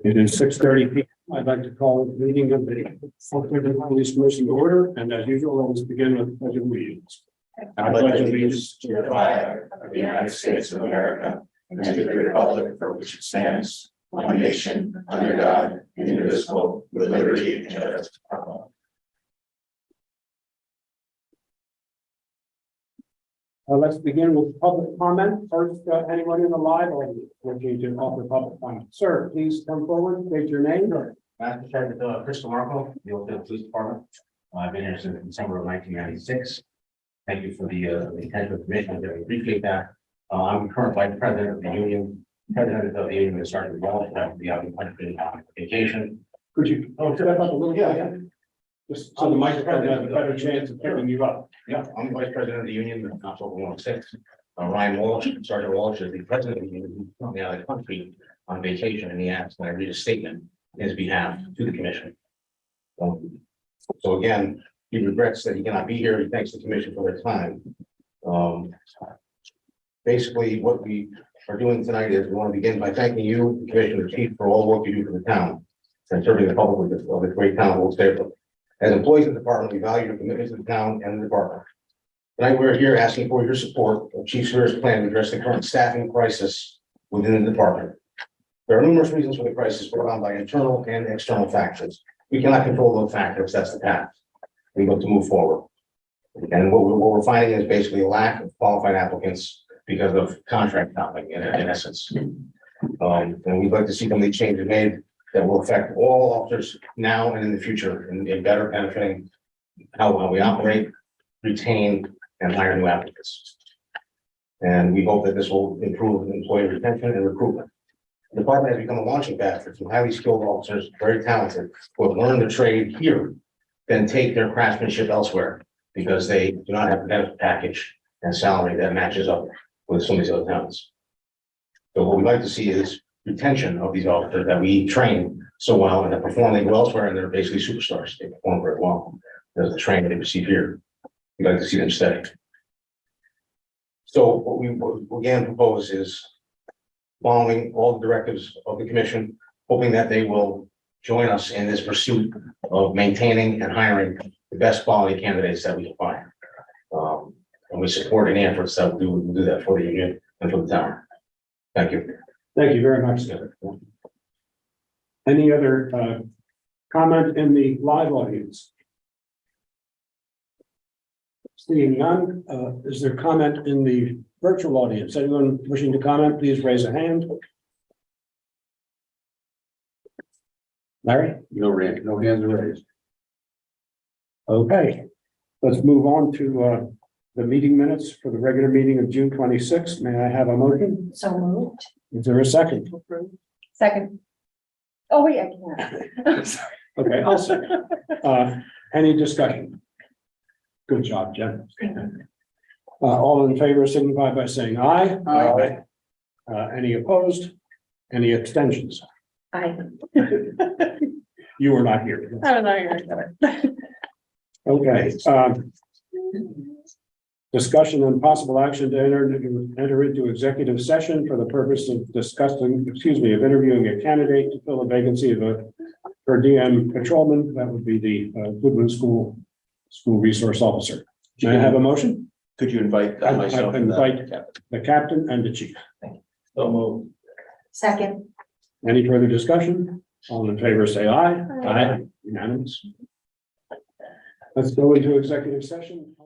It is 6:30 p.m. I'd like to call the meeting of the Oakland Police Commission to order, and as usual, let us begin with the pledge of allegiance. I pledge allegiance to the flag of the United States of America and to the republic for which it stands, one nation, under God, indivisible, with liberty and justice for all. Let's begin with public comment. First, anyone in the live audience wishing to offer public comment? Sir, please come forward, state your name. Master Sergeant Chris Marco, the Oakland Police Department. I've been here since December of 1996. Thank you for the attention of the commission. I appreciate that. I'm the current vice president of the union. President of the union is Sergeant Wells. I have to be out in country on vacation. Could you step up a little bit? Yeah. Just so the microphone has a better chance of picking you up. Yeah, I'm the vice president of the union, the Council 106. Ryan Walsh, Sergeant Walsh is the president of the union. He's currently out of the country on vacation, and he asked that I read a statement on his behalf to the commission. So again, he regrets that he cannot be here. He thanks the commission for their time. Basically, what we are doing tonight is we want to begin by thanking you, the Commissioner Chief, for all the work you do for the town and serving the public with this great town of Saybrook. As employees of the department, we value your commitment to the town and the department. Tonight, we're here asking for your support of Chief Sears' plan to address the current staffing crisis within the department. There are numerous reasons for the crisis brought on by internal and external factors. We cannot control those factors. That's the past. We look to move forward. And what we're finding is basically a lack of qualified applicants because of contract topping in essence. And we'd like to see some of these changes made that will affect all officers now and in the future in better benefiting how we operate, retain, and hire new applicants. And we hope that this will improve employee retention and recruitment. The department has become a launching pad for some highly skilled officers, very talented, who have learned the trade here, then take their craftsmanship elsewhere because they do not have the benefit package and salary that matches up with some of these other towns. So what we'd like to see is retention of these officers that we train so well and that perform they go elsewhere, and they're basically superstars. They perform very well. There's the training they receive here. We'd like to see them stay. So what we again propose is following all the directives of the commission, hoping that they will join us in this pursuit of maintaining and hiring the best quality candidates that we can find. And we support any efforts that we'll do that for the union and for the town. Thank you. Thank you very much, sir. Any other comment in the live audience? Seeing none, is there comment in the virtual audience? Anyone wishing to comment, please raise a hand. Larry? No hands are raised. Okay, let's move on to the meeting minutes for the regular meeting of June 26th. May I have a motion? So moved. Is there a second? Second. Oh, wait, I can't. Okay, I'll second. Any discussion? Good job, Jen. All in favor signify by saying aye. Aye. Any opposed? Any abstentions? Aye. You were not here. I don't know, you're Okay. Discussion and possible action to enter into executive session for the purpose of discussing, of interviewing a candidate to fill a vacancy of a per diem patrolman. That would be the Goodwin School Resource Officer. May I have a motion? Could you invite myself? I invite the captain and the chief. So move. Second. Any further discussion? All in favor, say aye. Aye. Unanimous. Let's go into executive session.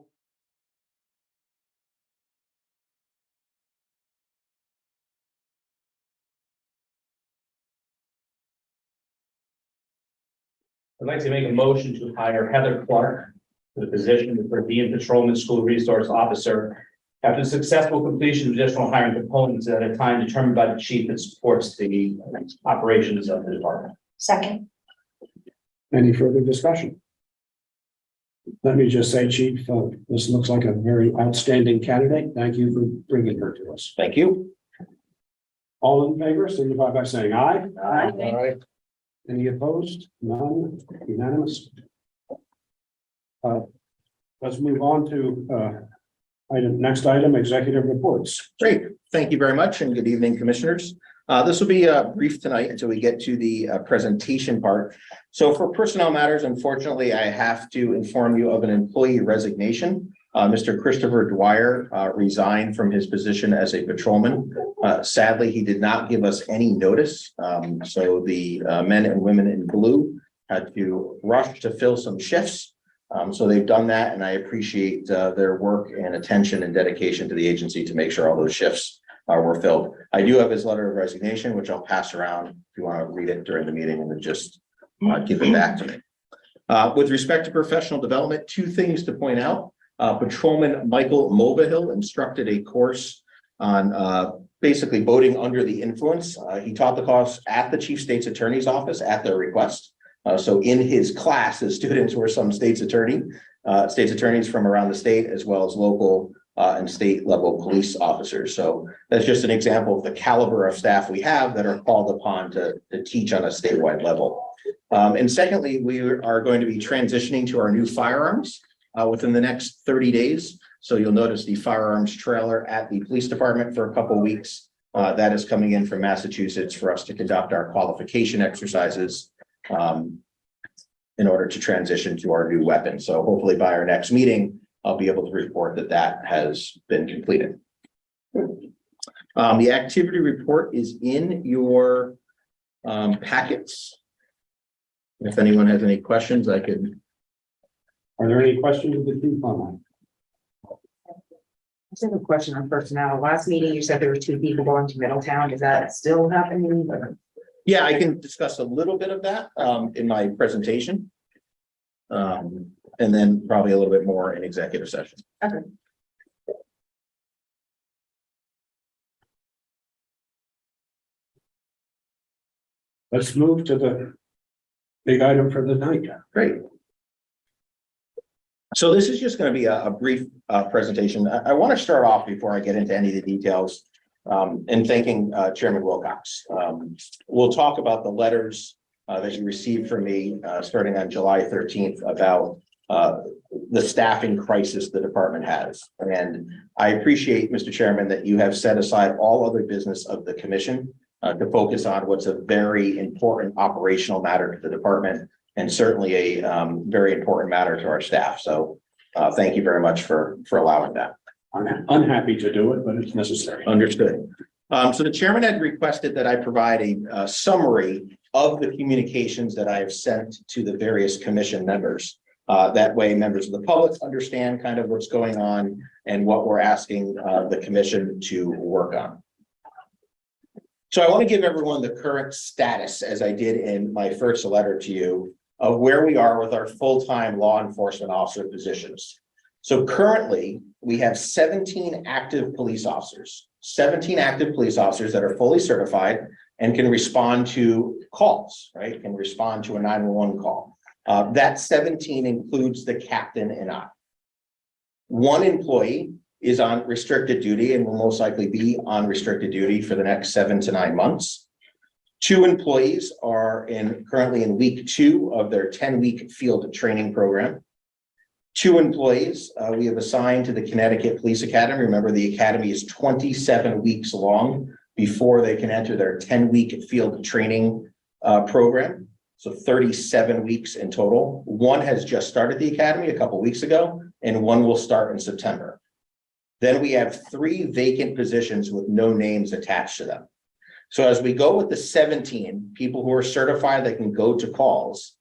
I'd like to make a motion to hire Heather Clark for the position of per diem patrolman school resource officer after the successful completion of additional hiring components at a time determined by the chief that supports the operations of the department. Second. Any further discussion? Let me just say, Chief, this looks like a very outstanding candidate. Thank you for bringing her to us. Thank you. All in favor, signify by saying aye. Aye. All right. Any opposed? None. Unanimous. Let's move on to next item, executive reports. Great. Thank you very much and good evening, commissioners. This will be brief tonight until we get to the presentation part. So for personnel matters, unfortunately, I have to inform you of an employee resignation. Mr. Christopher Dwyer resigned from his position as a patrolman. Sadly, he did not give us any notice. So the men and women in blue had to rush to fill some shifts. So they've done that, and I appreciate their work and attention and dedication to the agency to make sure all those shifts were filled. I do have his letter of resignation, which I'll pass around if you want to read it during the meeting and then just give it back to me. With respect to professional development, two things to point out. Patrolman Michael Mobahill instructed a course on basically boating under the influence. He taught the course at the Chief State's Attorney's Office at their request. So in his class, the students were some state's attorneys from around the state, as well as local and state level police officers. So that's just an example of the caliber of staff we have that are called upon to teach on a statewide level. And secondly, we are going to be transitioning to our new firearms within the next 30 days. So you'll notice the firearms trailer at the police department for a couple of weeks. That is coming in from Massachusetts for us to conduct our qualification exercises in order to transition to our new weapon. So hopefully by our next meeting, I'll be able to report that that has been completed. The activity report is in your packets. If anyone has any questions, I could. Are there any questions of the chief on I just have a question on personnel. Last meeting, you said there were 2 people going to Middletown. Is that still happening? Yeah, I can discuss a little bit of that in my presentation. And then probably a little bit more in executive session. Okay. Let's move to the big item for the night. Great. So this is just going to be a brief presentation. I want to start off before I get into any of the details in thanking Chairman Wilcox. We'll talk about the letters that you received from me starting on July 13th about the staffing crisis the department has. And I appreciate, Mr. Chairman, that you have set aside all other business of the commission to focus on what's a very important operational matter to the department, and certainly a very important matter to our staff. So thank you very much for allowing that. I'm unhappy to do it, but it's necessary. Understood. So the chairman had requested that I provide a summary of the communications that I have sent to the various commission members. That way members of the public understand kind of what's going on and what we're asking the commission to work on. So I want to give everyone the current status, as I did in my first letter to you, of where we are with our full-time law enforcement officer positions. So currently we have 17 active police officers, 17 active police officers that are fully certified and can respond to calls, right? Can respond to a 911 call. That 17 includes the captain and I. 1 employee is on restricted duty and will most likely be on restricted duty for the next 7 to 9 months. 2 employees are currently in week 2 of their 10-week field training program. 2 employees we have assigned to the Connecticut Police Academy. Remember, the academy is 27 weeks long before they can enter their 10-week field training program. So 37 weeks in total. 1 has just started the academy a couple weeks ago, and 1 will start in September. Then we have 3 vacant positions with no names attached to them. So as we go with the 17 people who are certified that can go to calls,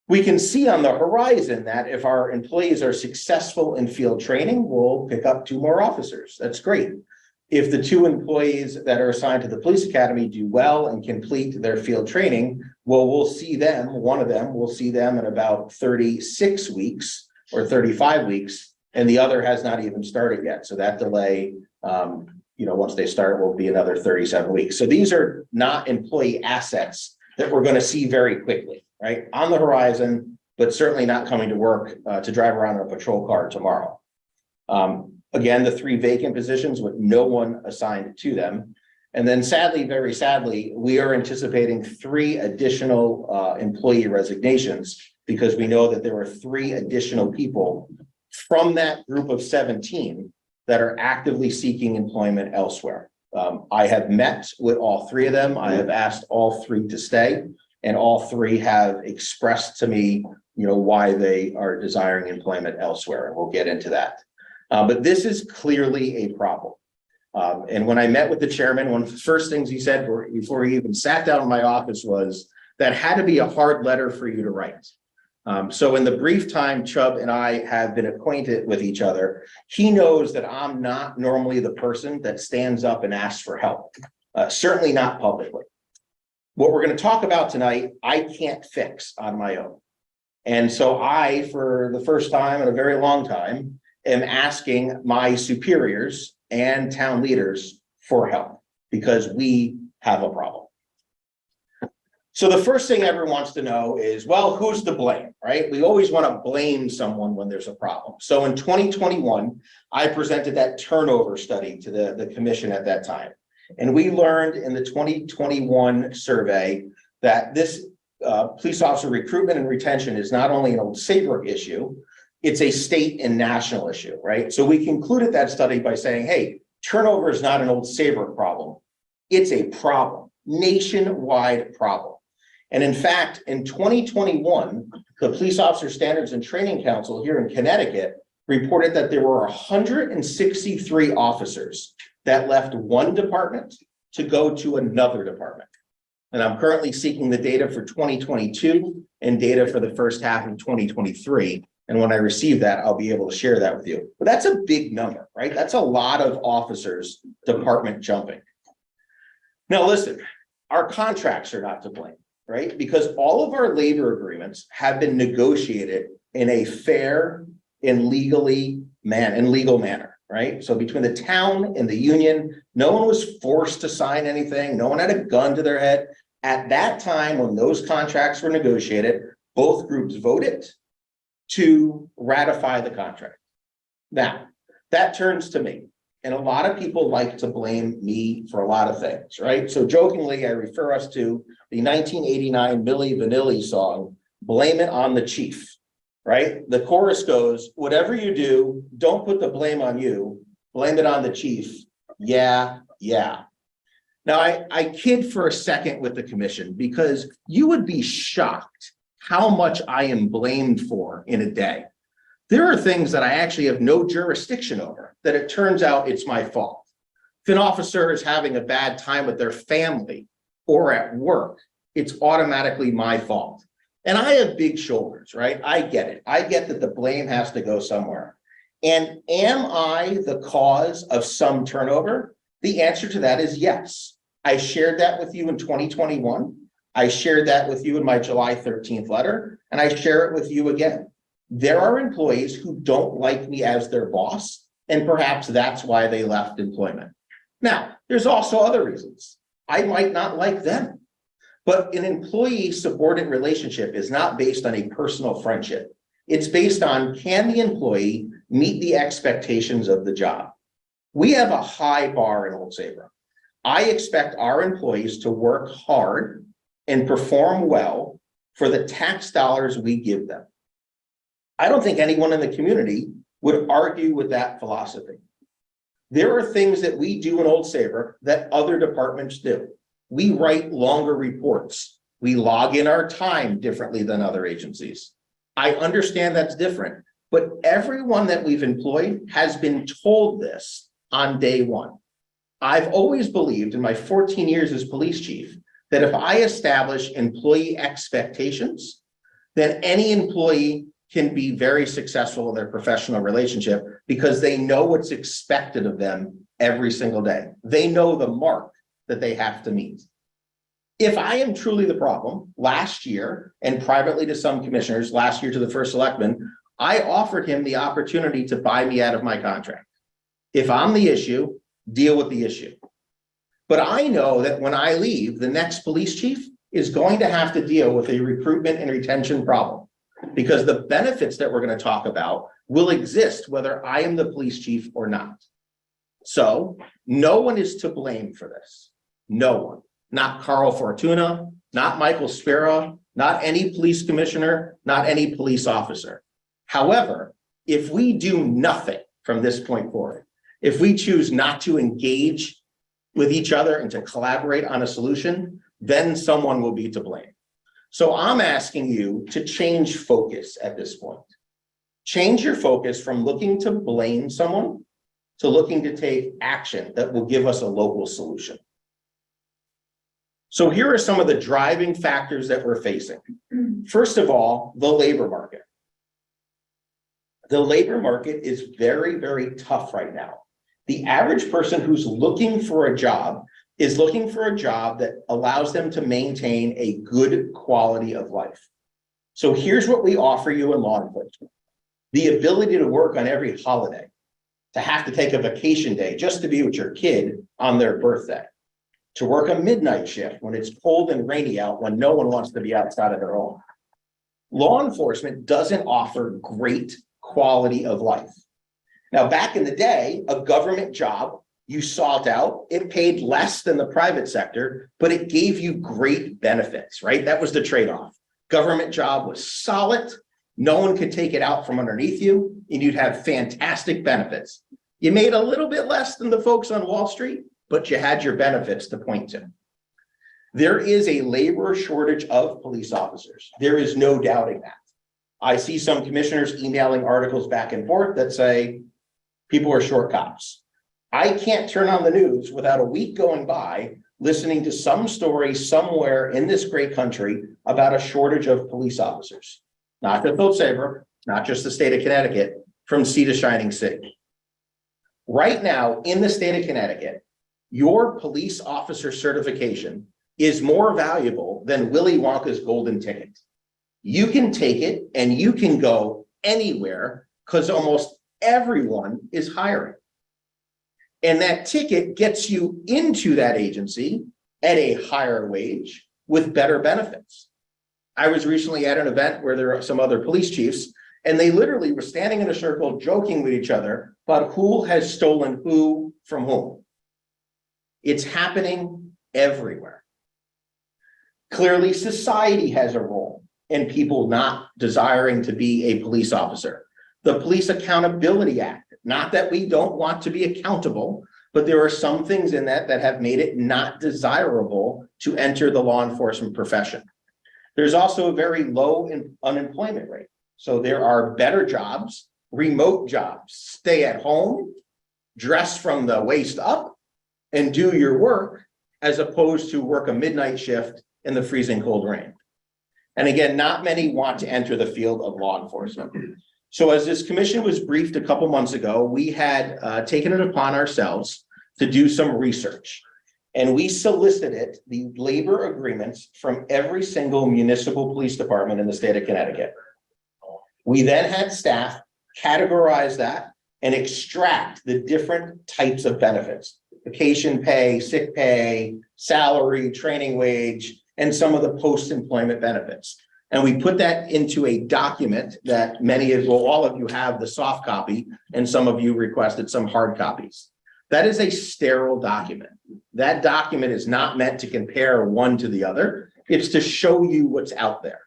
we can see on the horizon that if our employees are successful in field training, we'll pick up 2 more officers. That's great. If the 2 employees that are assigned to the police academy do well and complete their field training, well, we'll see them, one of them, we'll see them in about 36 weeks or 35 weeks, and the other has not even started yet. So that delay, once they start, will be another 37 weeks. So these are not employee assets that we're going to see very quickly, right? On the horizon, but certainly not coming to work to drive around in a patrol car tomorrow. Again, the 3 vacant positions with no one assigned to them. And then sadly, very sadly, we are anticipating 3 additional employee resignations because we know that there are 3 additional people from that group of 17 that are actively seeking employment elsewhere. I have met with all three of them. I have asked all three to stay, and all three have expressed to me, why they are desiring employment elsewhere, and we'll get into that. But this is clearly a problem. And when I met with the chairman, one of the first things he said before he even sat down in my office was, that had to be a hard letter for you to write. So in the brief time Chubb and I have been acquainted with each other, he knows that I'm not normally the person that stands up and asks for help, certainly not publicly. What we're going to talk about tonight, I can't fix on my own. And so I, for the first time in a very long time, am asking my superiors and town leaders for help because we have a problem. So the first thing everyone wants to know is, well, who's to blame, right? We always want to blame someone when there's a problem. So in 2021, I presented that turnover study to the commission at that time. And we learned in the 2021 survey that this police officer recruitment and retention is not only an old Saybrook issue, it's a state and national issue, right? So we concluded that study by saying, hey, turnover is not an old Saybrook problem. It's a problem, nationwide problem. And in fact, in 2021, the Police Officer Standards and Training Council here in Connecticut reported that there were 163 officers that left one department to go to another department. And I'm currently seeking the data for 2022 and data for the first half of 2023. And when I receive that, I'll be able to share that with you. But that's a big number, right? That's a lot of officers department jumping. Now, listen, our contracts are not to blame, right? Because all of our labor agreements have been negotiated in a fair and legal manner, right? So between the town and the union, no one was forced to sign anything. No one had a gun to their head. At that time, when those contracts were negotiated, both groups voted to ratify the contract. Now, that turns to me. And a lot of people like to blame me for a lot of things, right? So jokingly, I refer us to the 1989 Milli Vanilli song, Blame It on the Chief, right? The chorus goes, whatever you do, don't put the blame on you, blame it on the chief. Yeah, yeah. Now, I kid for a second with the commission because you would be shocked how much I am blamed for in a day. There are things that I actually have no jurisdiction over, that it turns out it's my fault. If an officer is having a bad time with their family or at work, it's automatically my fault. And I have big shoulders, right? I get it. I get that the blame has to go somewhere. And am I the cause of some turnover? The answer to that is yes. I shared that with you in 2021. I shared that with you in my July 13th letter, and I share it with you again. There are employees who don't like me as their boss, and perhaps that's why they left employment. Now, there's also other reasons. I might not like them, but an employee-subordinate relationship is not based on a personal friendship. It's based on, can the employee meet the expectations of the job? We have a high bar in Old Saybrook. I expect our employees to work hard and perform well for the tax dollars we give them. I don't think anyone in the community would argue with that philosophy. There are things that we do in Old Saybrook that other departments do. We write longer reports. We log in our time differently than other agencies. I understand that's different, but everyone that we've employed has been told this on day one. I've always believed in my 14 years as police chief that if I establish employee expectations, then any employee can be very successful in their professional relationship because they know what's expected of them every single day. They know the mark that they have to meet. If I am truly the problem, last year, and privately to some commissioners, last year to the first selectman, I offered him the opportunity to buy me out of my contract. If I'm the issue, deal with the issue. But I know that when I leave, the next police chief is going to have to deal with a recruitment and retention problem because the benefits that we're going to talk about will exist whether I am the police chief or not. So no one is to blame for this. No one. Not Carl Fortuna, not Michael Spera, not any police commissioner, not any police officer. However, if we do nothing from this point forward, if we choose not to engage with each other and to collaborate on a solution, then someone will be to blame. So I'm asking you to change focus at this point. Change your focus from looking to blame someone to looking to take action that will give us a local solution. So here are some of the driving factors that we're facing. First of all, the labor market. The labor market is very, very tough right now. The average person who's looking for a job is looking for a job that allows them to maintain a good quality of life. So here's what we offer you in law enforcement. The ability to work on every holiday, to have to take a vacation day just to be with your kid on their birthday, to work a midnight shift when it's cold and rainy out, when no one wants to be outside of their home. Law enforcement doesn't offer great quality of life. Now, back in the day, a government job, you sought out, it paid less than the private sector, but it gave you great benefits, right? That was the trade-off. Government job was solid. No one could take it out from underneath you, and you'd have fantastic benefits. You made a little bit less than the folks on Wall Street, but you had your benefits to point to. There is a labor shortage of police officers. There is no doubting that. I see some commissioners emailing articles back and forth that say people are short cops. I can't turn on the news without a week going by listening to some story somewhere in this great country about a shortage of police officers. Not just Saybrook, not just the state of Connecticut, from sea to shining sea. Right now in the state of Connecticut, your police officer certification is more valuable than Willy Wonka's golden ticket. You can take it and you can go anywhere because almost everyone is hiring. And that ticket gets you into that agency at a higher wage with better benefits. I was recently at an event where there are some other police chiefs, and they literally were standing in a circle joking with each other about who has stolen who from whom. It's happening everywhere. Clearly, society has a role in people not desiring to be a police officer. The Police Accountability Act, not that we don't want to be accountable, but there are some things in that that have made it not desirable to enter the law enforcement profession. There's also a very low unemployment rate. So there are better jobs, remote jobs, stay at home, dress from the waist up, and do your work, as opposed to work a midnight shift in the freezing cold rain. And again, not many want to enter the field of law enforcement. So as this commission was briefed a couple months ago, we had taken it upon ourselves to do some research. And we solicited the labor agreements from every single municipal police department in the state of Connecticut. We then had staff categorize that and extract the different types of benefits: vacation pay, sick pay, salary, training wage, and some of the post-employment benefits. And we put that into a document that many of, well, all of you have the soft copy, and some of you requested some hard copies. That is a sterile document. That document is not meant to compare one to the other. It's to show you what's out there.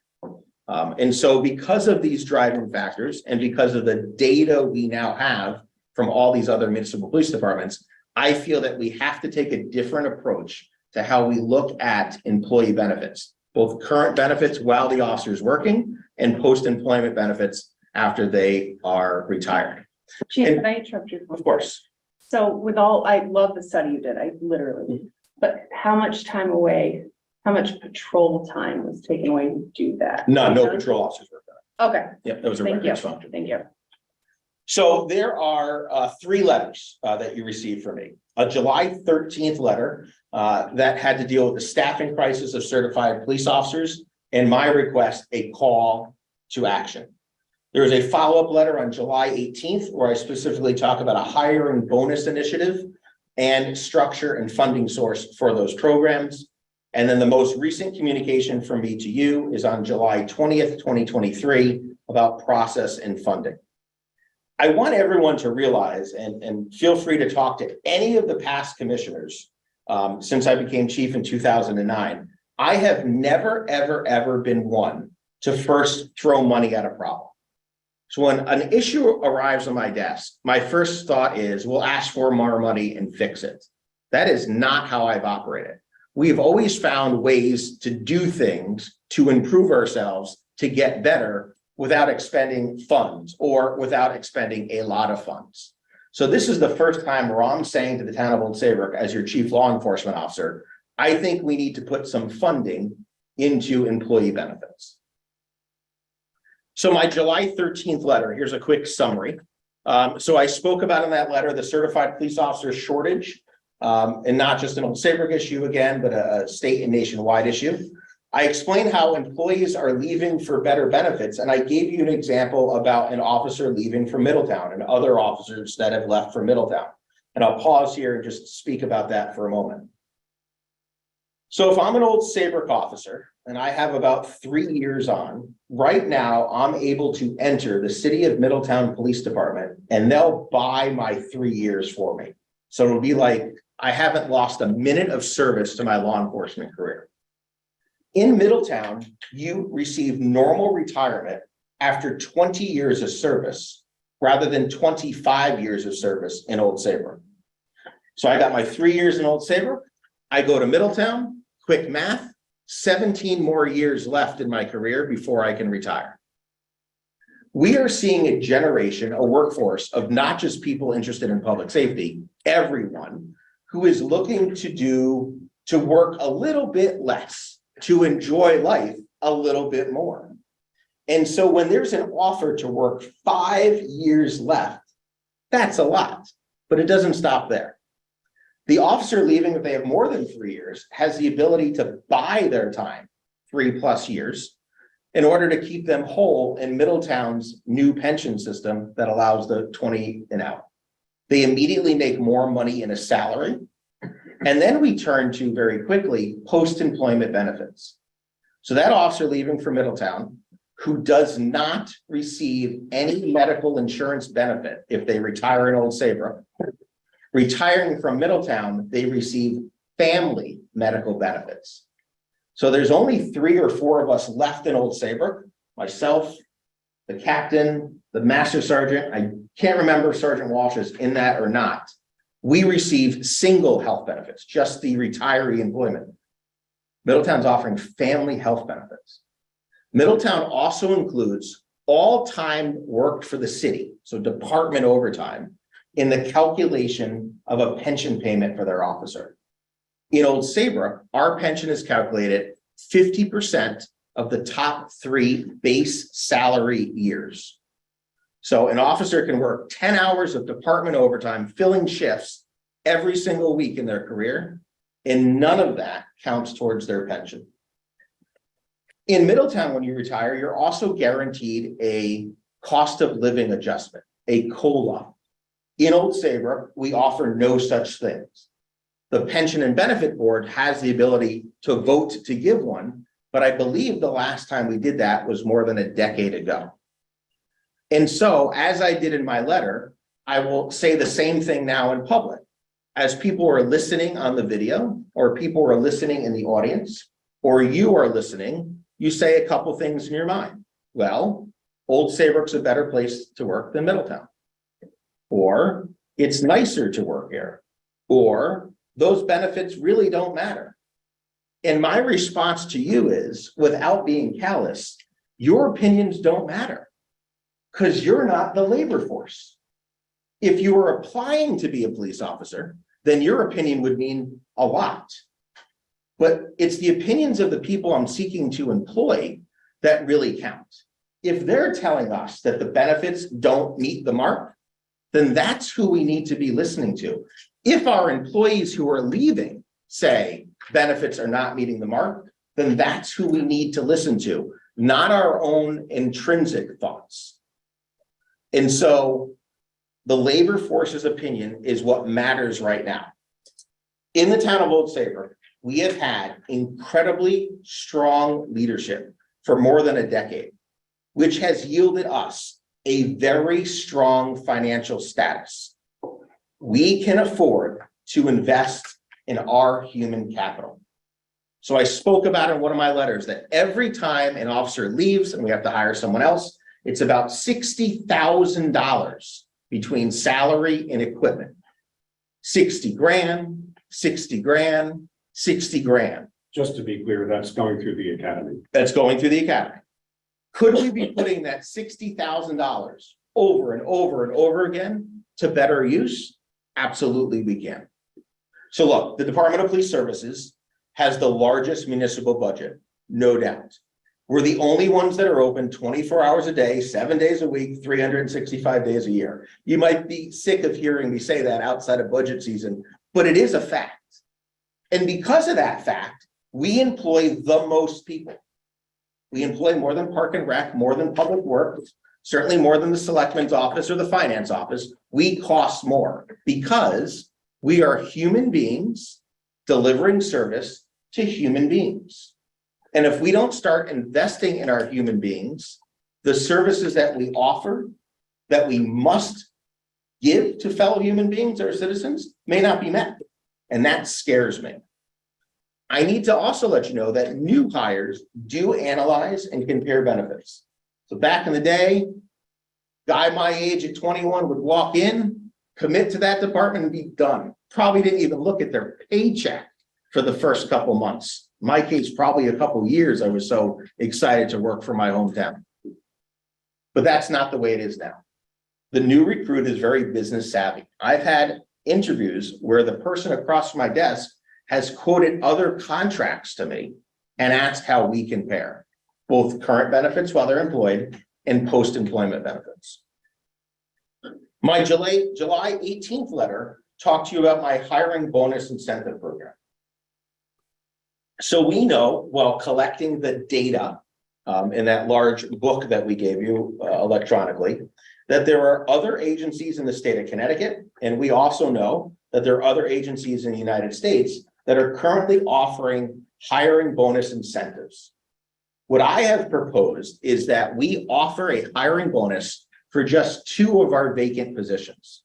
And so because of these driving factors and because of the data we now have from all these other municipal police departments, I feel that we have to take a different approach to how we look at employee benefits, both current benefits while the officer is working and post-employment benefits after they are retired. Chief, And- can I interrupt you? Of course. So with all, I love the study you did, I literally, but how much time away, how much patrol time was taken away to do that? No patrol officers work on Okay, it. Yep, that was a thank you, records function. thank you. So there are 3 letters that you received from me. A July 13th letter that had to deal with the staffing crisis of certified police officers, and my request, a call to action. There is a follow-up letter on July 18th where I specifically talk about a hiring bonus initiative and structure and funding source for those programs. And then the most recent communication from me to you is on July 20th, 2023 about process and funding. I want everyone to realize, and feel free to talk to any of the past commissioners since I became chief in 2009. I have never, ever been one to first throw money at a problem. So when an issue arrives on my desk, my first thought is, we'll ask for more money and fix it. That is not how I've operated. We've always found ways to do things to improve ourselves, to get better without expending funds or without expending a lot of funds. So this is the first time where I'm saying to the town of Old Saybrook, as your chief law enforcement officer, I think we need to put some funding into employee benefits. So my July 13th letter, here's a quick summary. So I spoke about in that letter, the certified police officer shortage, and not just an Old Saybrook issue again, but a state and nationwide issue. I explained how employees are leaving for better benefits, and I gave you an example about an officer leaving for Middletown and other officers that have left for Middletown. And I'll pause here and just speak about that for a moment. So if I'm an Old Saybrook officer and I have about 3 years on, right now I'm able to enter the City of Middletown Police Department and they'll buy my 3 years for me. So it'll be like I haven't lost a minute of service to my law enforcement career. In Middletown, you receive normal retirement after 20 years of service rather than 25 years of service in Old Saybrook. So I got my 3 years in Old Saybrook. I go to Middletown, quick math, 17 more years left in my career before I can retire. We are seeing a generation, a workforce of not just people interested in public safety, everyone who is looking to work a little bit less, to enjoy life a little bit more. And so when there's an offer to work 5 years left, that's a lot, but it doesn't stop there. The officer leaving, if they have more than 3 years, has the ability to buy their time 3+ years in order to keep them whole in Middletown's new pension system that allows the 20 and out. They immediately make more money in a salary. And then we turn to very quickly post-employment benefits. So that officer leaving for Middletown who does not receive any medical insurance benefit if they retire in Old Saybrook, retiring from Middletown, they receive family medical benefits. So there's only 3 or 4 of us left in Old Saybrook, myself, the captain, the master sergeant. I can't remember if Sergeant Walsh is in that or not. We receive single health benefits, just the retiree employment. Middletown's offering family health benefits. Middletown also includes all time worked for the city, so department overtime, in the calculation of a pension payment for their officer. In Old Saybrook, our pension is calculated 50% of the top 3 base salary years. So an officer can work 10 hours of department overtime, filling shifts every single week in their career, and none of that counts towards their pension. In Middletown, when you retire, you're also guaranteed a cost of living adjustment, a COLA. In Old Saybrook, we offer no such things. The Pension and Benefit Board has the ability to vote to give one, but I believe the last time we did that was more than a decade ago. And so, as I did in my letter, I will say the same thing now in public. As people are listening on the video, or people are listening in the audience, or you are listening, you say a couple things in your mind. Well, Old Saybrook's a better place to work than Middletown. Or, it's nicer to work here. Or, those benefits really don't matter. And my response to you is, without being callous, your opinions don't matter. Because you're not the labor force. If you were applying to be a police officer, then your opinion would mean a lot. But it's the opinions of the people I'm seeking to employ that really count. If they're telling us that the benefits don't meet the mark, then that's who we need to be listening to. If our employees who are leaving say benefits are not meeting the mark, then that's who we need to listen to, not our own intrinsic thoughts. And so the labor force's opinion is what matters right now. In the town of Old Saybrook, we have had incredibly strong leadership for more than a decade, which has yielded us a very strong financial status. We can afford to invest in our human capital. So I spoke about in one of my letters that every time an officer leaves and we have to hire someone else, it's about $60,000 between salary and equipment. 60 grand, 60 grand, 60 grand. Just to be clear, that's going through the academy. That's going through the academy. Could we be putting that $60,000 over and over and over again to better use? Absolutely, we can. So look, the Department of Police Services has the largest municipal budget, no doubt. We're the only ones that are open 24 hours a day, 7 days a week, 365 days a year. You might be sick of hearing me say that outside of budget season, but it is a fact. And because of that fact, we employ the most people. We employ more than Park and Rec, more than Public Works, certainly more than the Selectman's office or the Finance office. We cost more because we are human beings delivering service to human beings. And if we don't start investing in our human beings, the services that we offer, that we must give to fellow human beings, our citizens, may not be met. And that scares me. I need to also let you know that new hires do analyze and compare benefits. So back in the day, guy my age at 21 would walk in, commit to that department and be done. Probably didn't even look at their paycheck for the first couple months. In my case, probably a couple years, I was so excited to work for my hometown. But that's not the way it is now. The new recruit is very business savvy. I've had interviews where the person across from my desk has quoted other contracts to me and asked how we compare, both current benefits while they're employed and post-employment benefits. My July 18th letter talked to you about my hiring bonus incentive program. So we know, while collecting the data in that large book that we gave you electronically, that there are other agencies in the state of Connecticut, and we also know that there are other agencies in the United States that are currently offering hiring bonus incentives. What I have proposed is that we offer a hiring bonus for just 2 of our vacant positions.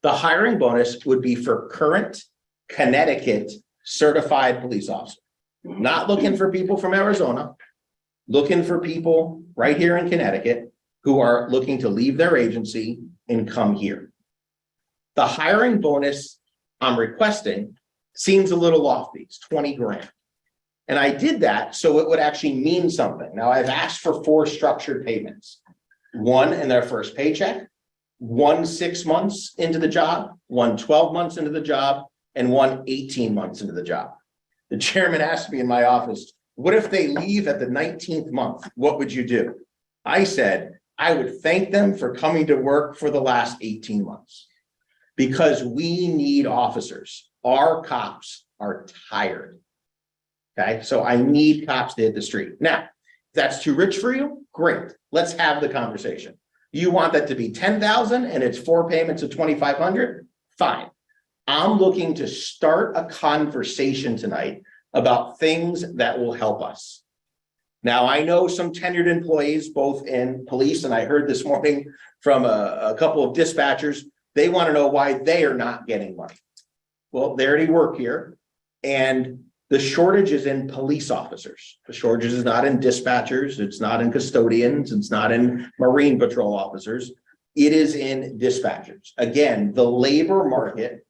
The hiring bonus would be for current Connecticut certified police officers. Not looking for people from Arizona, looking for people right here in Connecticut who are looking to leave their agency and come here. The hiring bonus I'm requesting seems a little lofty. It's 20 grand. And I did that so it would actually mean something. Now I've asked for 4 structured payments. 1 in their first paycheck, 1 6 months into the job, 1 12 months into the job, and 1 18 months into the job. The chairman asked me in my office, what if they leave at the 19th month? What would you do? I said, I would thank them for coming to work for the last 18 months because we need officers. Our cops are tired. Okay, so I need cops to hit the street. Now, if that's too rich for you, great. Let's have the conversation. You want that to be 10,000 and it's 4 payments of 2,500? Fine. I'm looking to start a conversation tonight about things that will help us. Now, I know some tenured employees, both in police, and I heard this morning from a couple of dispatchers, they want to know why they are not getting money. Well, they already work here, and the shortage is in police officers. The shortage is not in dispatchers, it's not in custodians, it's not in Marine Patrol officers. It is in dispatchers. Again, the labor market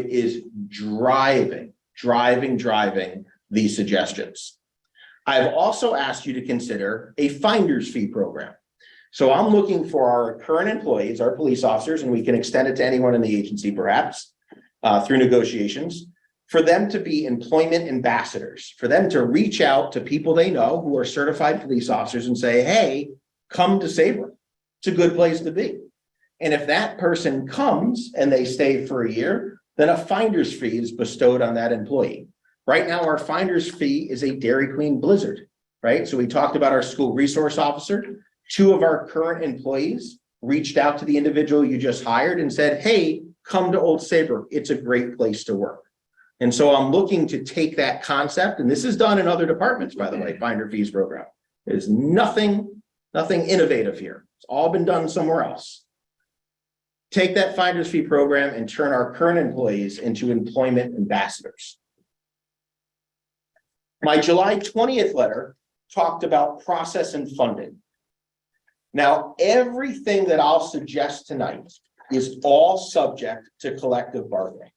is driving these suggestions. I've also asked you to consider a finder's fee program. So I'm looking for our current employees, our police officers, and we can extend it to anyone in the agency perhaps through negotiations, for them to be employment ambassadors, for them to reach out to people they know who are certified police officers and say, hey, come to Saybrook. It's a good place to be. And if that person comes and they stay for a year, then a finder's fee is bestowed on that employee. Right now, our finder's fee is a Dairy Queen blizzard, right? So we talked about our school resource officer. 2 of our current employees reached out to the individual you just hired and said, hey, come to Old Saybrook. It's a great place to work. And so I'm looking to take that concept, and this is done in other departments, by the way, finder fees program. There's nothing innovative here. It's all been done somewhere else. Take that finder's fee program and turn our current employees into employment ambassadors. My July 20th letter talked about process and funding. Now, everything that I'll suggest tonight is all subject to collective bargaining.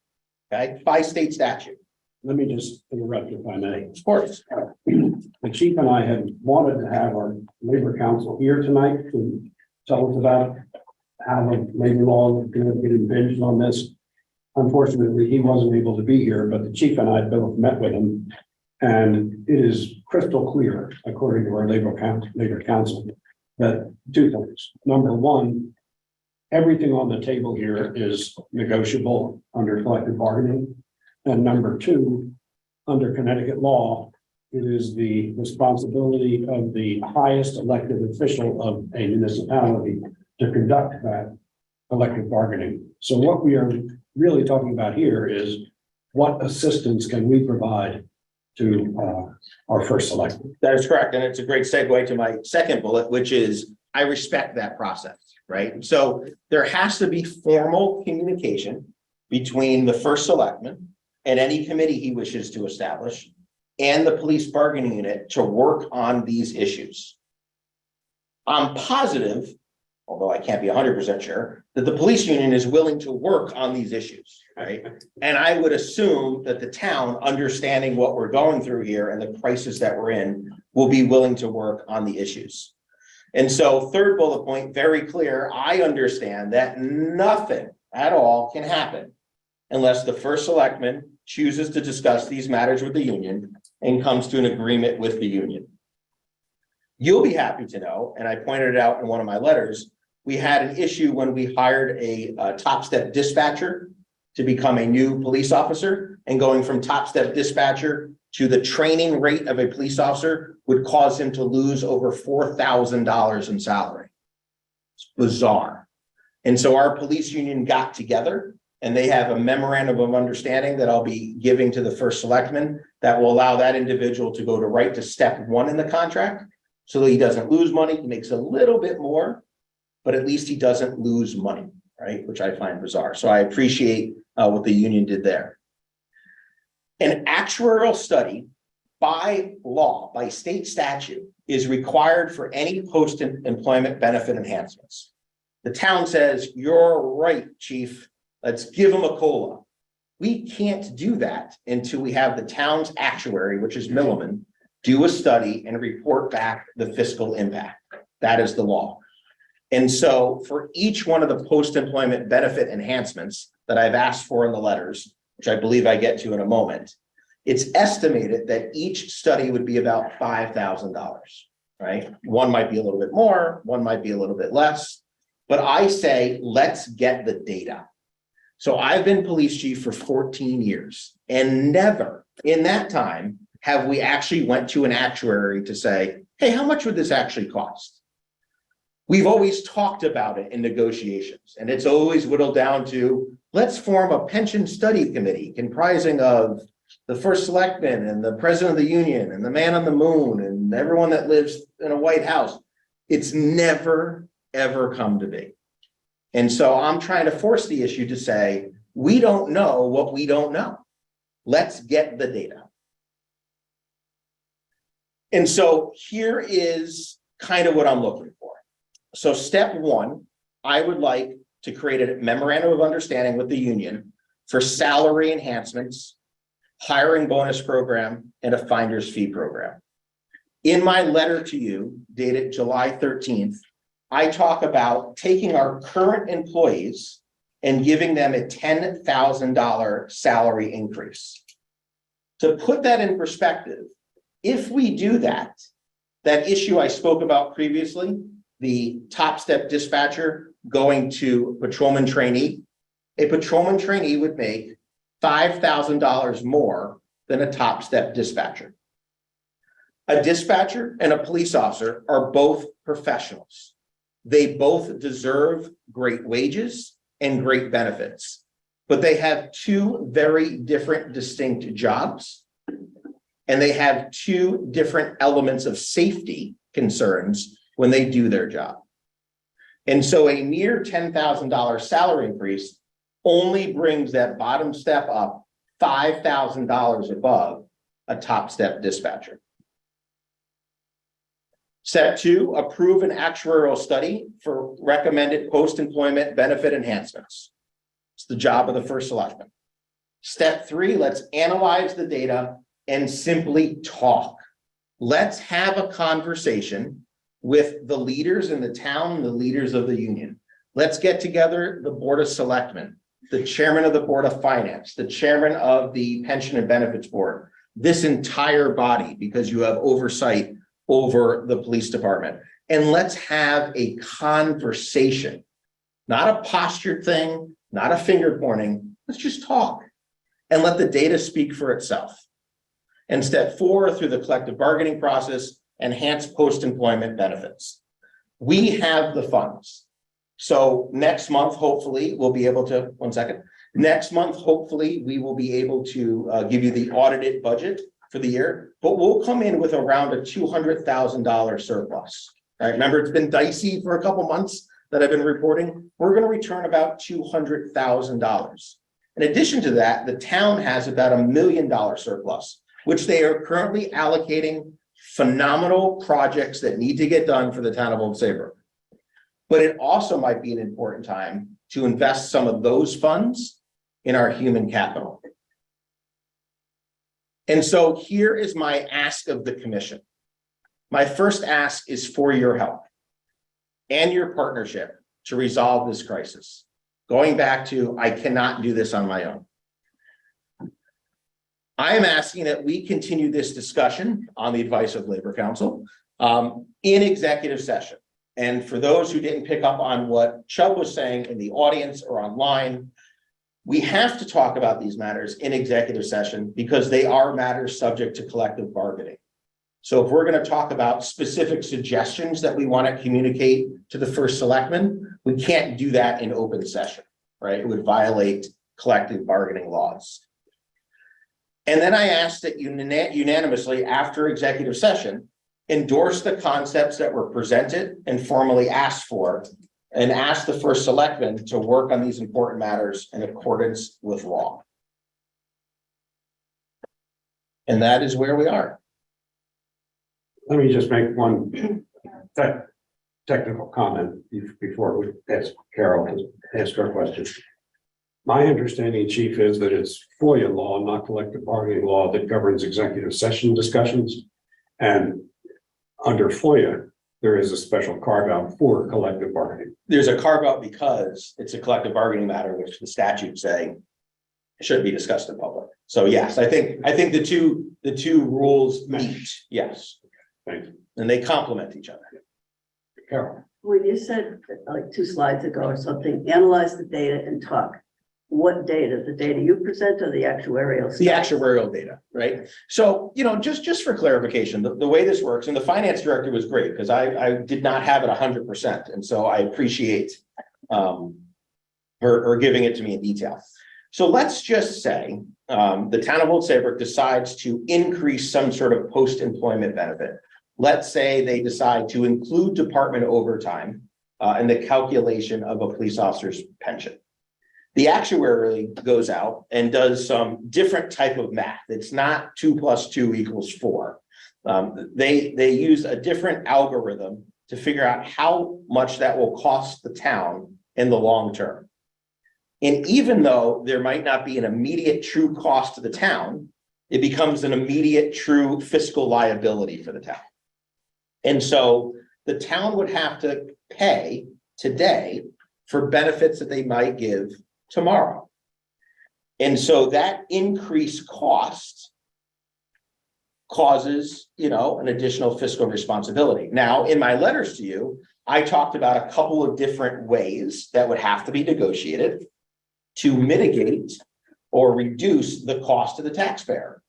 Okay, by state statute. Let me just interrupt if I may. Of course. The chief and I had wanted to have our labor council here tonight to tell us about how the labor law is going to get impinged on this. Unfortunately, he wasn't able to be here, but the chief and I both met with him. And it is crystal clear, according to our labor council, that two things. Number one, everything on the table here is negotiable under collective bargaining. And number two, under Connecticut law, it is the responsibility of the highest elected official of a municipality to conduct that collective bargaining. So what we are really talking about here is what assistance can we provide to our first selectman? That is correct. And it's a great segue to my second bullet, which is I respect that process, right? So there has to be formal communication between the first selectman and any committee he wishes to establish and the police bargaining unit to work on these issues. I'm positive, although I can't be 100% sure, that the police union is willing to work on these issues, right? And I would assume that the town, understanding what we're going through here and the crisis that we're in, will be willing to work on the issues. And so third bullet point, very clear, I understand that nothing at all can happen unless the first selectman chooses to discuss these matters with the union and comes to an agreement with the union. You'll be happy to know, and I pointed it out in one of my letters, we had an issue when we hired a top step dispatcher to become a new police officer, and going from top step dispatcher to the training rate of a police officer would cause him to lose over $4,000 in salary. It's bizarre. And so our police union got together and they have a memorandum of understanding that I'll be giving to the first selectman that will allow that individual to go to right to step one in the contract so that he doesn't lose money. He makes a little bit more, but at least he doesn't lose money, right? Which I find bizarre. So I appreciate what the union did there. An actuarial study by law, by state statute, is required for any post-employment benefit enhancements. The town says, you're right, chief, let's give them a COLA. We can't do that until we have the town's actuary, which is Milliman, do a study and report back the fiscal impact. That is the law. And so for each one of the post-employment benefit enhancements that I've asked for in the letters, which I believe I get to in a moment, it's estimated that each study would be about $5,000, right? One might be a little bit more, one might be a little bit less, but I say, let's get the data. So I've been police chief for 14 years and never in that time have we actually went to an actuary to say, hey, how much would this actually cost? We've always talked about it in negotiations, and it's always whittled down to, let's form a pension study committee comprising of the first selectman and the president of the union and the man on the moon and everyone that lives in a White House. It's never, ever come to be. And so I'm trying to force the issue to say, we don't know what we don't know. Let's get the data. And so here is kind of what I'm looking for. So step one, I would like to create a memorandum of understanding with the union for salary enhancements, hiring bonus program, and a finder's fee program. In my letter to you, dated July 13th, I talk about taking our current employees and giving them a $10,000 salary increase. To put that in perspective, if we do that, that issue I spoke about previously, the top step dispatcher going to patrolman trainee, a patrolman trainee would make $5,000 more than a top step dispatcher. A dispatcher and a police officer are both professionals. They both deserve great wages and great benefits, but they have two very different, distinct jobs, and they have two different elements of safety concerns when they do their job. And so a mere $10,000 salary increase only brings that bottom step up $5,000 above a top step dispatcher. Step two, approve an actuarial study for recommended post-employment benefit enhancements. It's the job of the first selectman. Step 3, let's analyze the data and simply talk. Let's have a conversation with the leaders in the town and the leaders of the union. Let's get together the Board of Selectmen, the chairman of the Board of Finance, the chairman of the Pension and Benefits Board, this entire body, because you have oversight over the police department. And let's have a conversation, not a postured thing, not a finger pointing. Let's just talk and let the data speak for itself. And step 4, through the collective bargaining process, enhance post-employment benefits. We have the funds. So next month, hopefully, we'll be able to, next month, hopefully, we will be able to give you the audited budget for the year, but we'll come in with around a $200,000 surplus. All right, remember, it's been dicey for a couple months that I've been reporting. We're going to return about $200,000. In addition to that, the town has about $1 million surplus, which they are currently allocating phenomenal projects that need to get done for the town of Old Saybrook. But it also might be an important time to invest some of those funds in our human capital. And so here is my ask of the commission. My first ask is for your help and your partnership to resolve this crisis. Going back to, I cannot do this on my own. I am asking that we continue this discussion on the advice of Labor Council in executive session. And for those who didn't pick up on what Chubb was saying in the audience or online, we have to talk about these matters in executive session because they are matters subject to collective bargaining. So if we're going to talk about specific suggestions that we want to communicate to the first selectman, we can't do that in open session, right? It would violate collective bargaining laws. And then I asked that you unanimously, after executive session, endorse the concepts that were presented and formally asked for, and ask the first selectman to work on these important matters in accordance with law. And that is where we are. Let me just make one technical comment before we ask Carol to ask her question. My understanding, Chief, is that it's FOIA law, not collective bargaining law, that governs executive session discussions. And under FOIA, there is a special carve out for collective bargaining. There's a carve out because it's a collective bargaining matter, which the statute saying shouldn't be discussed in public. So yes, I think the two rules meet. Yes. Thank you. And they complement each other. Carol. When you said like 2 slides ago or something, analyze the data and talk. What data? The data you present or the actuarial stuff? The actuarial data, right? So, just for clarification, the way this works, and the finance director was great because I did not have it 100%. And so I appreciate her giving it to me in detail. So let's just say the town of Old Saybrook decides to increase some sort of post-employment benefit. Let's say they decide to include department overtime in the calculation of a police officer's pension. The actuary goes out and does some different type of math. It's not 2 + 2 = 4. They use a different algorithm to figure out how much that will cost the town in the long term. And even though there might not be an immediate true cost to the town, it becomes an immediate true fiscal liability for the town. And so the town would have to pay today for benefits that they might give tomorrow. And so that increased cost causes, an additional fiscal responsibility. Now, in my letters to you, I talked about a couple of different ways that would have to be negotiated to mitigate or reduce the cost to the taxpayer.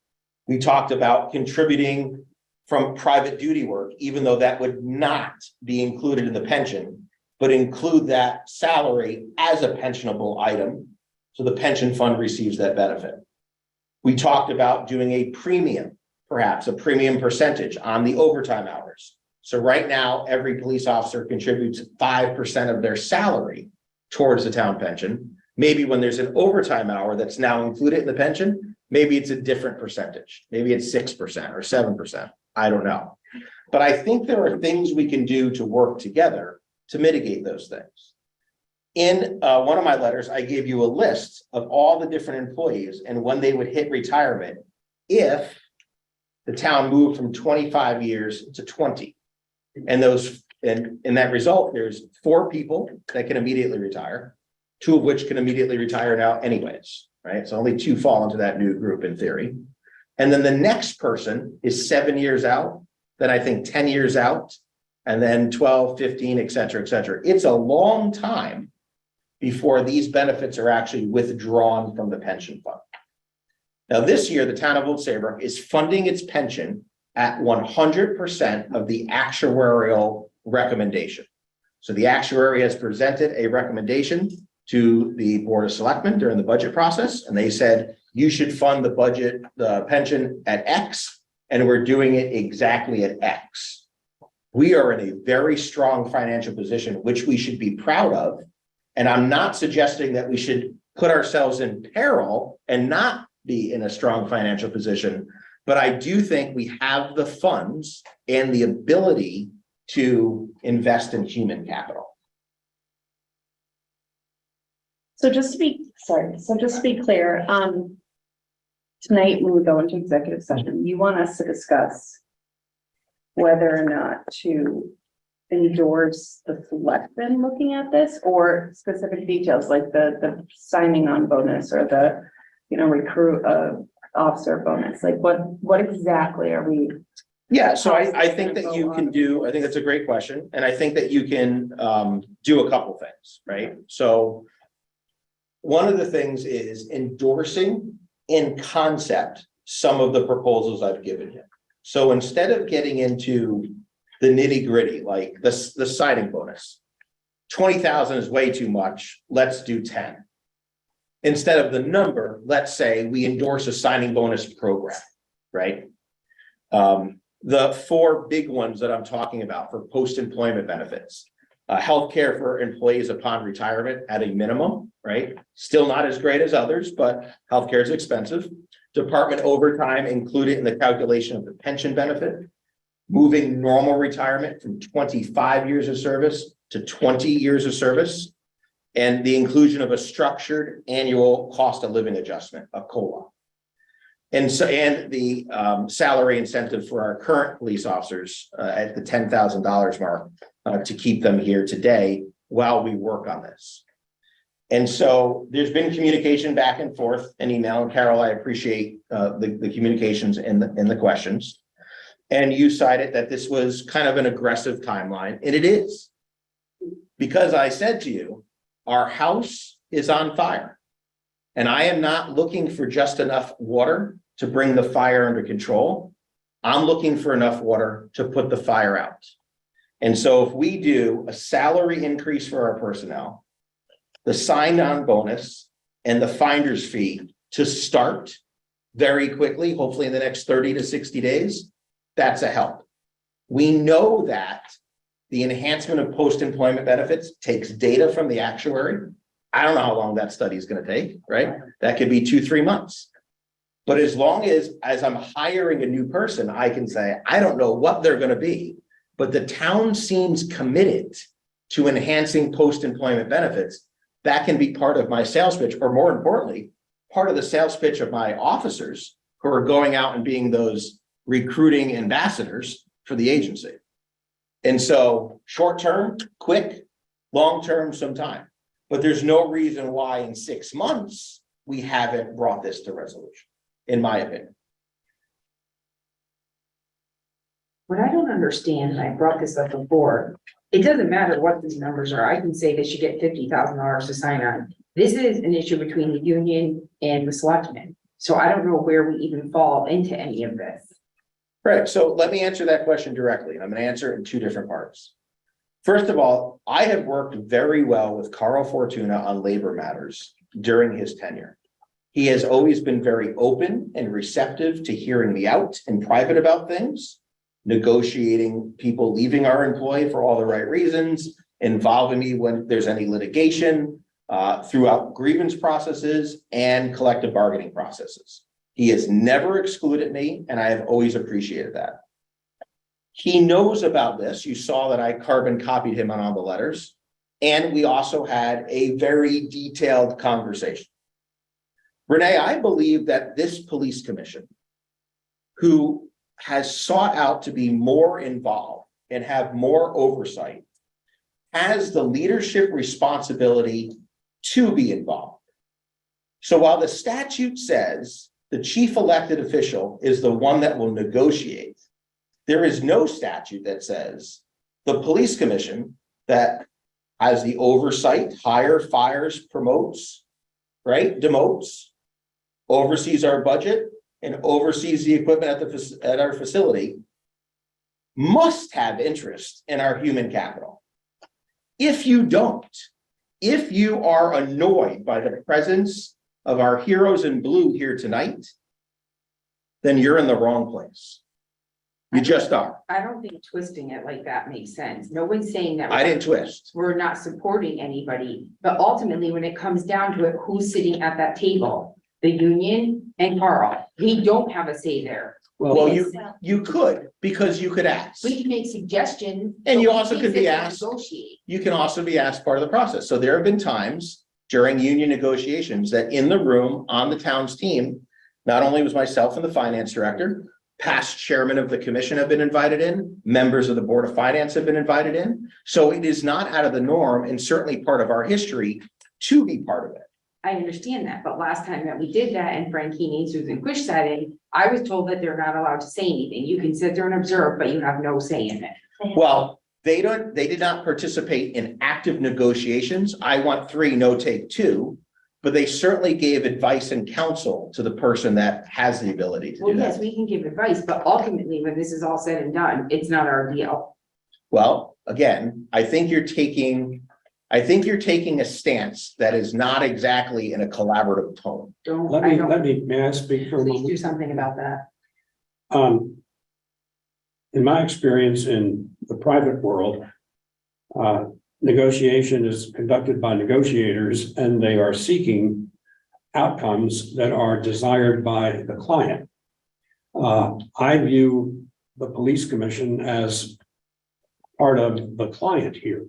We talked about contributing from private duty work, even though that would not be included in the pension, but include that salary as a pensionable item, so the pension fund receives that benefit. We talked about doing a premium, perhaps a premium percentage on the overtime hours. So right now, every police officer contributes 5% of their salary towards the town pension. Maybe when there's an overtime hour that's now included in the pension, maybe it's a different percentage. Maybe it's 6% or 7%. I don't know. But I think there are things we can do to work together to mitigate those things. In one of my letters, I gave you a list of all the different employees and when they would hit retirement if the town moved from 25 years to 20. And in that result, there's 4 people that can immediately retire, 2 of which can immediately retire now anyways, right? So only 2 fall into that new group in theory. And then the next person is 7 years out, then I think 10 years out, and then 12, 15, et cetera, et cetera. It's a long time before these benefits are actually withdrawn from the pension fund. Now, this year, the town of Old Saybrook is funding its pension at 100% of the actuarial recommendation. So the actuary has presented a recommendation to the Board of Selectmen during the budget process, and they said, you should fund the pension at X, and we're doing it exactly at X. We are in a very strong financial position, which we should be proud of. And I'm not suggesting that we should put ourselves in peril and not be in a strong financial position, but I do think we have the funds and the ability to invest in human capital. So just to be clear, tonight when we go into executive session, you want us to discuss whether or not to endorse the selectmen looking at this, or specific details like the signing on bonus or the, recruit officer bonus, like what exactly are we? Yeah, so I think that you can do, I think that's a great question. And I think that you can do a couple things, right? So one of the things is endorsing in concept some of the proposals I've given you. So instead of getting into the nitty gritty, like the signing bonus, 20,000 is way too much. Let's do 10. Instead of the number, let's say we endorse a signing bonus program, right? The 4 big ones that I'm talking about for post-employment benefits, healthcare for employees upon retirement at a minimum, right? Still not as great as others, but healthcare is expensive. Department overtime included in the calculation of the pension benefit, moving normal retirement from 25 years of service to 20 years of service, and the inclusion of a structured annual cost of living adjustment, a COLA. And the salary incentive for our current police officers at the $10,000 mark to keep them here today while we work on this. And so there's been communication back and forth in email, and Carol, I appreciate the communications and the questions. And you cited that this was kind of an aggressive timeline, and it is. Because I said to you, our house is on fire. And I am not looking for just enough water to bring the fire under control. I'm looking for enough water to put the fire out. And so if we do a salary increase for our personnel, the sign-on bonus, and the finder's fee to start very quickly, hopefully in the next 30 to 60 days, that's a help. We know that the enhancement of post-employment benefits takes data from the actuary. I don't know how long that study is going to take, right? That could be 2-3 months. But as long as I'm hiring a new person, I can say, I don't know what they're going to be, but the town seems committed to enhancing post-employment benefits. That can be part of my sales pitch, or more importantly, part of the sales pitch of my officers who are going out and being those recruiting ambassadors for the agency. And so short-term, quick, long-term, some time. But there's no reason why in 6 months we haven't brought this to resolution, in my opinion. What I don't understand, and I brought this up before, it doesn't matter what these numbers are. I can say they should get $50,000 to sign on. This is an issue between the union and the selectmen. So I don't know where we even fall into any of this. Right, so let me answer that question directly. And I'm going to answer it in 2 different parts. First of all, I have worked very well with Carl Fortuna on labor matters during his tenure. He has always been very open and receptive to hearing me out in private about things, negotiating people leaving our employ for all the right reasons, involving me when there's any litigation, throughout grievance processes and collective bargaining processes. He has never excluded me, and I have always appreciated that. He knows about this. You saw that I carbon copied him on all the letters. And we also had a very detailed conversation. Renee, I believe that this police commission, who has sought out to be more involved and have more oversight, has the leadership responsibility to be involved. So while the statute says the chief elected official is the one that will negotiate, there is no statute that says the police commission that has the oversight, hires, fires, promotes, right, demotes, oversees our budget, and oversees the equipment at our facility, must have interest in our human capital. If you don't, if you are annoyed by the presence of our heroes in blue here tonight, then you're in the wrong place. You just are. I don't think twisting it like that makes sense. No one's saying that. I didn't twist. We're not supporting anybody, but ultimately, when it comes down to it, who's sitting at that table? The union and Carl. We don't have a say there. Well, you could, because you could ask. We can make suggestions. And you but we also can't could be sit there and asked. Negotiate. You can also be asked part of the process. So there have been times during union negotiations that in the room on the town's team, not only was myself and the finance director, past chairman of the commission have been invited in, members of the board of finance have been invited in. So it is not out of the norm and certainly part of our history to be part of it. I understand that, but last time that we did that and Frankini, Susan Quish sat in, I was told that they're not allowed to say anything. You can sit there and observe, but you have no say in it. Well, they did not participate in active negotiations. I want 3, no take 2, but they certainly gave advice and counsel to the person that has the ability to Well, do yes, that. we can give advice, but ultimately, when this is all said and done, it's not our deal. Well, again, I think you're taking a stance that is not exactly in a collaborative tone. May I speak for a Please moment? do something about that. In my experience in the private world, negotiation is conducted by negotiators and they are seeking outcomes that are desired by the client. I view the police commission as part of the client here.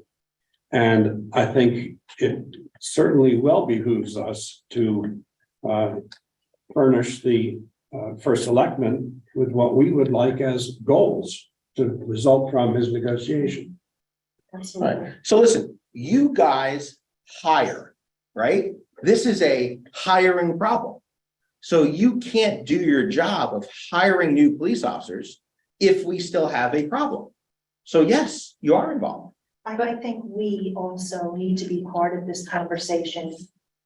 And I think it certainly well behooves us to furnish the first selectman with what we would like as goals to result from his negotiation. Right. So listen, you guys hire, right? This is a hiring problem. So you can't do your job of hiring new police officers if we still have a problem. So yes, you are involved. I think we also need to be part of this conversation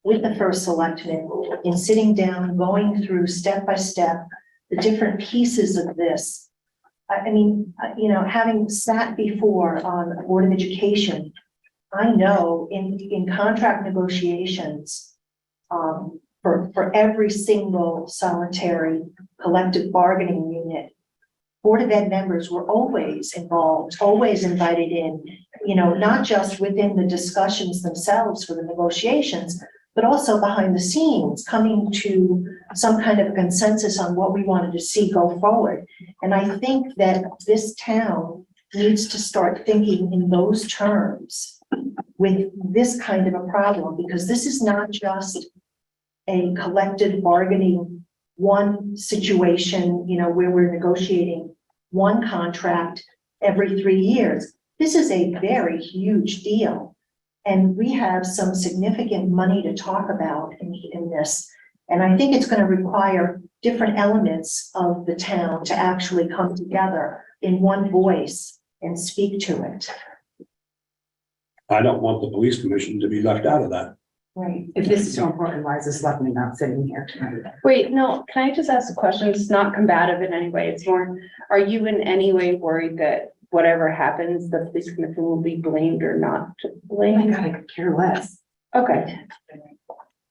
with the first selectman in sitting down, going through step by step, the different pieces of this. I mean, you know, having sat before on a Board of Education, I know in contract negotiations, for every single solitary collective bargaining unit, Board of Ed members were always involved, always invited in, you know, not just within the discussions themselves for the negotiations, but also behind the scenes, coming to some kind of consensus on what we wanted to see go forward. And I think that this town needs to start thinking in those terms with this kind of a problem, because this is not just a collective bargaining one situation, you know, where we're negotiating one contract every 3 years. This is a very huge deal. And we have some significant money to talk about in this. And I think it's going to require different elements of the town to actually come together in one voice and speak to it. I don't want the police commission to be left out of that. Right. If this is so important, why is the selectman not sitting here tonight? Wait, no, can I just ask a question? It's not combative in any way. It's more, are you in any way worried that whatever happens, the police commission will be blamed or not to Oh blame? my God, I could care less. Okay,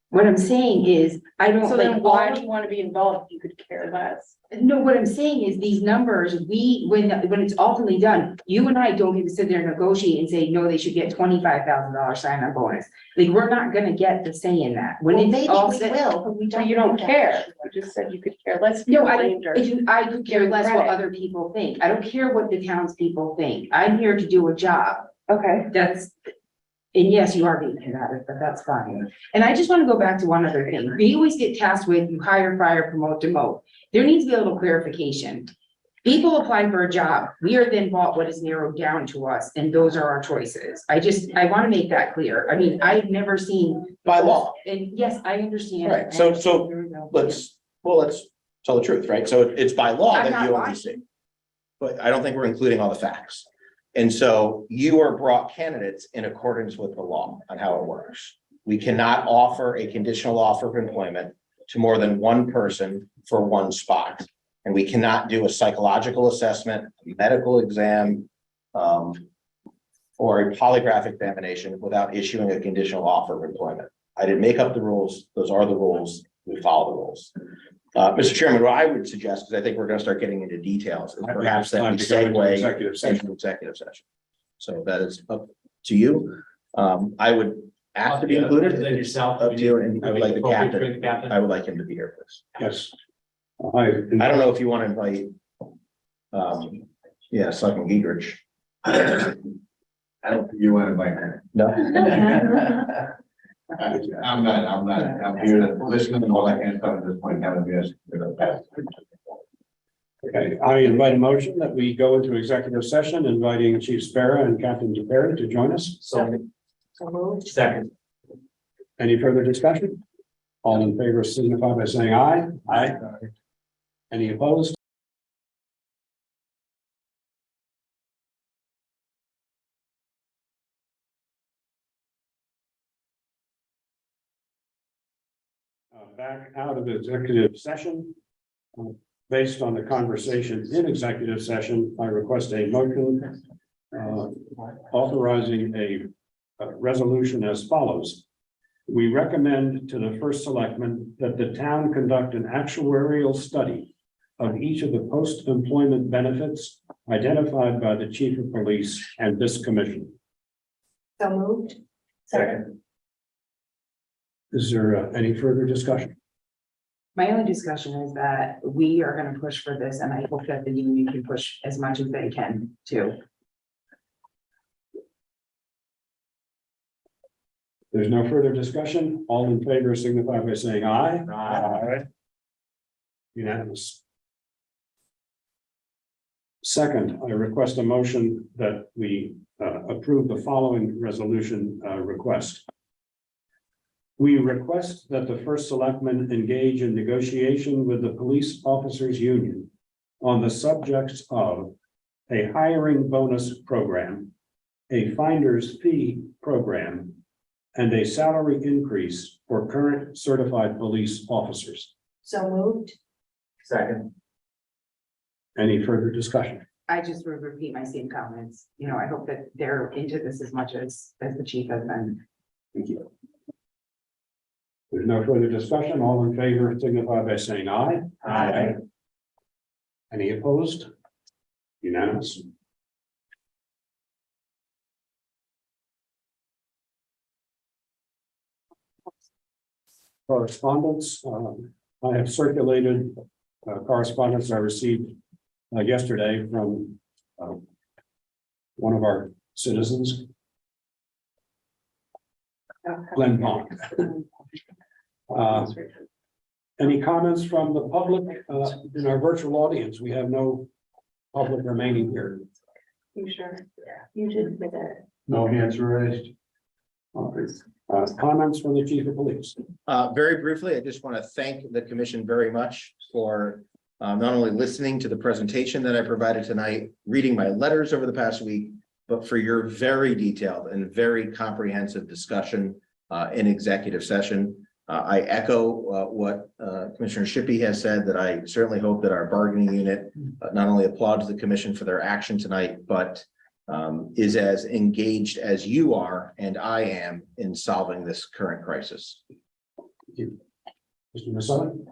What I'm saying is, I don't so like. then why do you want to be involved if you could care less? No, what I'm saying is these numbers, when it's ultimately done, you and I don't get to sit there and negotiate and say, no, they should get $25,000 sign-on bonus. Like, we're not gonna get the say in that. When Well, it's maybe all we said. will, but we So don't. you don't know that. care. You just said you could care less. if you No, were I blamed or- could care less what other people think. I don't care what the townspeople think. I'm here to do a job. Okay, That's, And yes, you are being combative, but that's fine. And I just want to go back to one other thing. We always get tasked with you hire, fire, promote, demote. There needs to be a little clarification. People apply for a job. We are then bought what is narrowed down to us, and those are our choices. I want to make that clear. I mean, I've never seen. By law. And yes, I understand. Right, so let's tell the truth, right? So it's by law I'm that not you only lying. see. But I don't think we're including all the facts. And so you are brought candidates in accordance with the law on how it works. We cannot offer a conditional offer of employment to more than one person for one spot. And we cannot do a psychological assessment, a medical exam, or a polygraph examination without issuing a conditional offer of employment. I didn't make up the rules. Those are the rules. We follow the rules. Mr. Chairman, what I would suggest, because I think we're going to start getting into details, is perhaps that we segue Executive session. into executive session. So that is up to you. I would ask to be included. Then yourself. Up to you, and I would like the captain. Captain. I would like him to be here, please. Yes. I don't know if you want to invite, Selectman Giedrich. I don't think you want to invite her. No? I'm here to listen and all that kind of stuff at this point, haven't been. Okay, I invite a motion that we go into executive session, inviting Chief Sparrow and Captain DePere to join us. So moved. second. Any further discussion? All in favor signify by saying aye. Aye. Any opposed? Back out of executive session. Based on the conversation in executive session, I request a motion authorizing a resolution as follows. We recommend to the first selectman that the town conduct an actuarial study of each of the post-employment benefits identified by the chief of police and this commission. So moved. Second. Is there any further discussion? My only discussion is that we are gonna push for this, and I hope that the union can push as much as they can too. There's no further discussion. All in favor signify by saying aye. Aye. Unanimous. Second, I request a motion that we approve the following resolution request. We request that the first selectman engage in negotiation with the police officers union on the subjects of a hiring bonus program, a finder's fee program, and a salary increase for current certified police officers. So moved. Second. Any further discussion? I just would repeat my same comments. You know, I hope that they're into this as much as the chief has been. Thank you. There's no further discussion. All in favor signify by saying aye. Aye. Any opposed? Unanimous. Correspondence, I have circulated correspondence I received yesterday from one of our citizens, Glenn Pond. Any comments from the public in our virtual audience? We have no public remaining here. You sure? You did with it. No hands raised. Comments from the chief of police. Very briefly, I just want to thank the commission very much for not only listening to the presentation that I provided tonight, reading my letters over the past week, but for your very detailed and very comprehensive discussion in executive session. I echo what Commissioner Shippey has said, that I certainly hope that our bargaining unit not only applauds the commission for their action tonight, but is as engaged as you are and I am in solving this current crisis. Mr. Masson?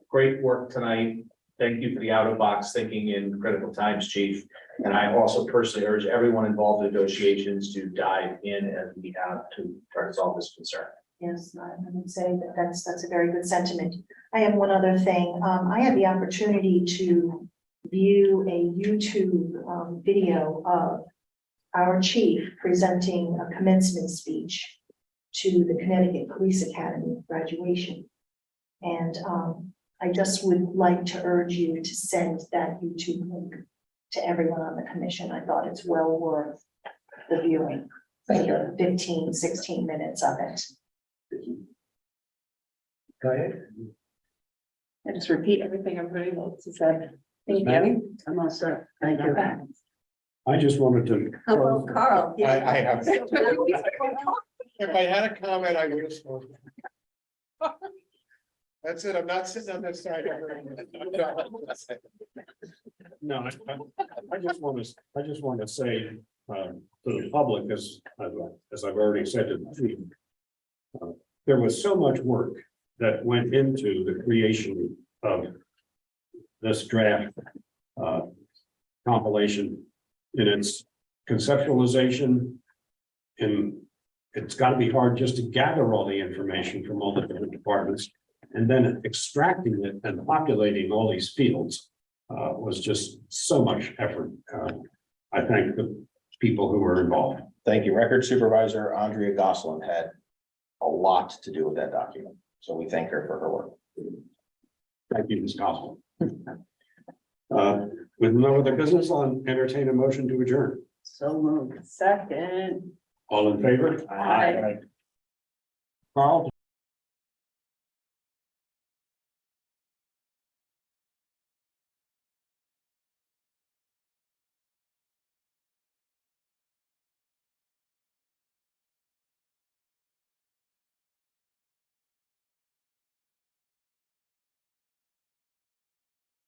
Great work tonight. Thank you for the out of box thinking in critical times, chief. And I also personally urge everyone involved in negotiations to dive in as we have to try to solve this concern. Yes, I would say that that's a very good sentiment. I have one other thing. I had the opportunity to view a YouTube video of our chief presenting a commencement speech to the Connecticut Police Academy graduation. And I just would like to urge you to send that YouTube link to everyone on the commission. I thought it's well worth the viewing. Thank you. 15, 16 minutes of it. Go ahead. I just repeat everything everybody else has said. Thank you. I'm all set. Thank you. I just wanted to. Hello, Carl. I have. If I had a comment, I would have spoken. That's it, I'm not sitting on this side. No, I just want to say, to the public, as I've already said to the chief, there was so much work that went into the creation of this draft compilation in its conceptualization. And it's got to be hard just to gather all the information from all the different departments, and then extracting it and populating all these fields was just so much effort. I thank the people who were involved. Thank you. Record Supervisor Andrea Goslin had a lot to do with that document, so we thank her for her work. Thank you, Ms. Goslin. With no other business, I'll entertain a motion to adjourn. So moved. Second. All in favor? Aye. Carl?